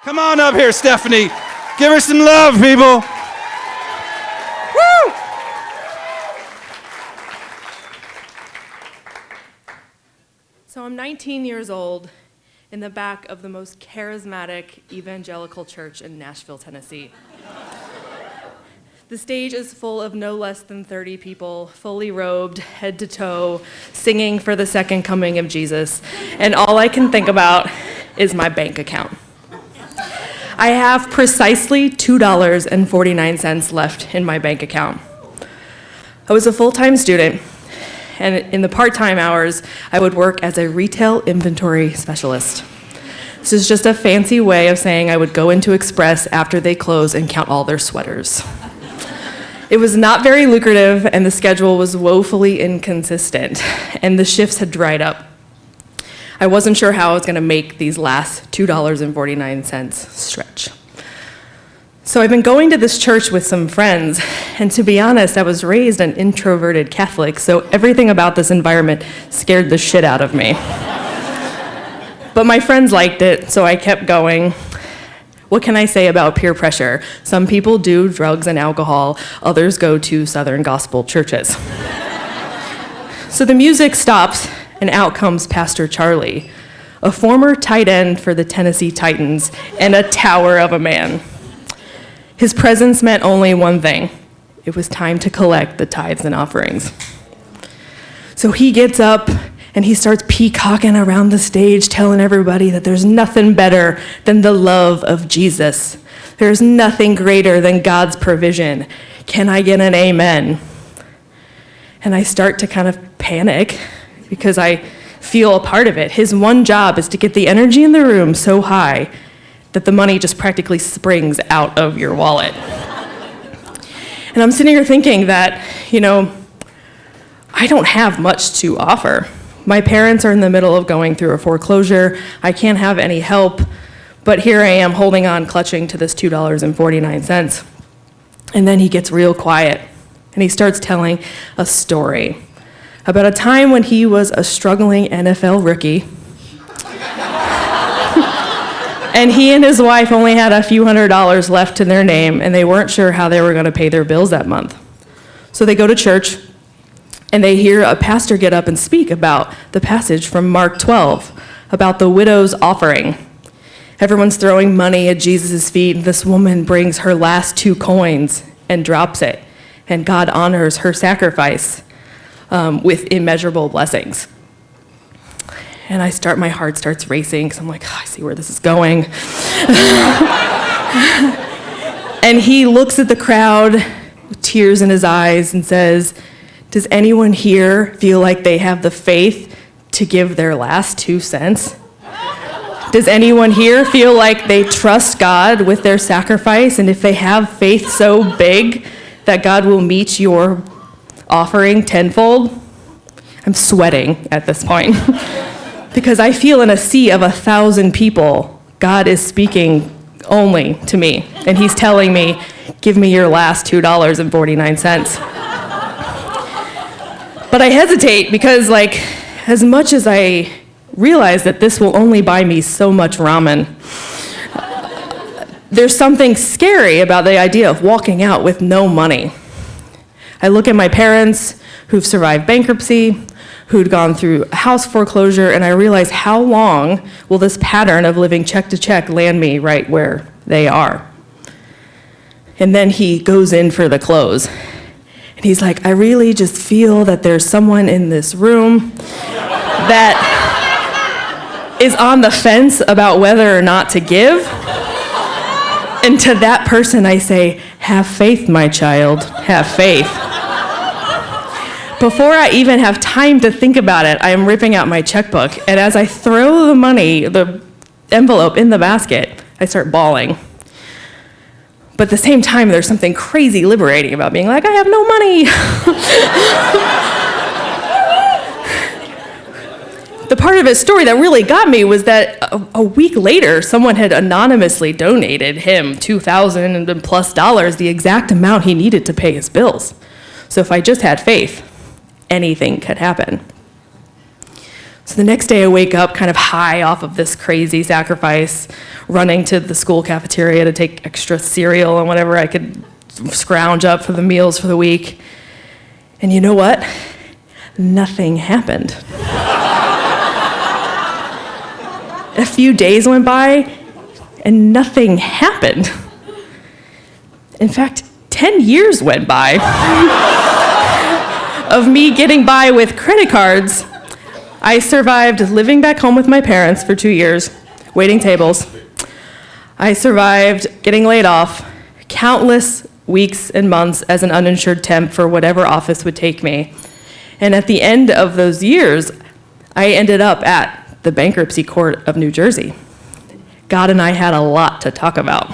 Come on up here, Stephanie. Give her some love, people. Woo! So I'm 19 years old in the back of the most charismatic evangelical church in Nashville, Tennessee. The stage is full of no less than 30 people, fully robed, head to toe, singing for the second coming of Jesus. And all I can think about is my bank account. I have precisely $2.49 left in my bank account. I was a full-time student, and in the part-time hours, I would work as a retail inventory specialist. This is just a fancy way of saying I would go into Express after they close and count all their sweaters. It was not very lucrative, and the schedule was woefully inconsistent, and the shifts had dried up. I wasn't sure how I was going to make these last $2.49 stretch. So I've been going to this church with some friends, and to be honest, I was raised an introverted Catholic, so everything about this environment scared the shit out of me. But my friends liked it, so I kept going. What can I say about peer pressure? Some people do drugs and alcohol, others go to Southern gospel churches. So the music stops, and out comes Pastor Charlie, a former tight end for the Tennessee Titans and a tower of a man. His presence meant only one thing. It was time to collect the tithes and offerings. So he gets up and he starts peacocking around the stage, telling everybody that there's nothing better than the love of Jesus. There's nothing greater than God's provision. Can I get an amen? And I start to kind of panic because I feel a part of it. His one job is to get the energy in the room so high that the money just practically springs out of your wallet. And I'm sitting here thinking that, I don't have much to offer. My parents are in the middle of going through a foreclosure. I can't have any help, but here I am holding on, clutching to this $2.49. And then he gets real quiet, and he starts telling a story about a time when he was a struggling NFL rookie, and he and his wife only had a few $100s left in their name, and they weren't sure how they were going to pay their bills that month. So they go to church, and they hear a pastor get up and speak about the passage from Mark 12, about the widow's offering. Everyone's throwing money at Jesus' feet, and this woman brings her last 2 coins and drops it, and God honors her sacrifice with immeasurable blessings. And my heart starts racing, because I'm like, I see where this is going. And he looks at the crowd with tears in his eyes and says, does anyone here feel like they have the faith to give their last 2 cents? Does anyone here feel like they trust God with their sacrifice, and if they have faith so big that God will meet your offering tenfold? I'm sweating at this point because I feel in a sea of 1,000 people, God is speaking only to me, and he's telling me, give me your last $2.49. But I hesitate because, as much as I realize that this will only buy me so much ramen, there's something scary about the idea of walking out with no money. I look at my parents who've survived bankruptcy, who'd gone through a house foreclosure, and I realize how long will this pattern of living check to check land me right where they are. And then he goes in for the close. And he's like, I really just feel that there's someone in this room that is on the fence about whether or not to give. And to that person I say, have faith, my child, have faith. Before I even have time to think about it, I am ripping out my checkbook, and as I throw the money, the envelope in the basket, I start bawling. But at the same time, there's something crazy liberating about being like, I have no money. The part of his story that really got me was that a week later, someone had anonymously donated him $2,000 and plus dollars, the exact amount he needed to pay his bills. So if I just had faith, anything could happen. So the next day I wake up kind of high off of this crazy sacrifice, running to the school cafeteria to take extra cereal and whatever I could scrounge up for the meals for the week. And you know what? Nothing happened. A few days went by and nothing happened. In fact, 10 years went by of me getting by with credit cards. I survived living back home with my parents for 2 years, waiting tables. I survived getting laid off, countless weeks and months as an uninsured temp for whatever office would take me. And at the end of those years, I ended up at the bankruptcy court of New Jersey. God and I had a lot to talk about.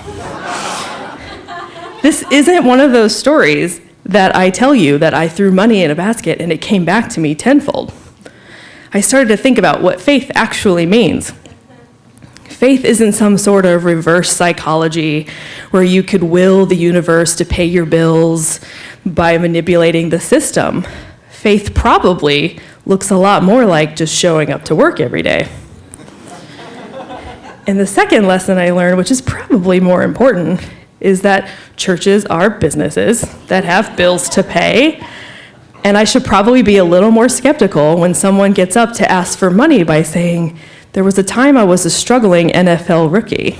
This isn't one of those stories that I tell you that I threw money in a basket and it came back to me tenfold. I started to think about what faith actually means. Faith isn't some sort of reverse psychology where you could will the universe to pay your bills by manipulating the system. Faith probably looks a lot more like just showing up to work every day. And the second lesson I learned, which is probably more important, is that churches are businesses that have bills to pay. And I should probably be a little more skeptical when someone gets up to ask for money by saying, "There was a time I was a struggling NFL rookie."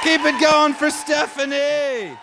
Keep it going for Stephanie.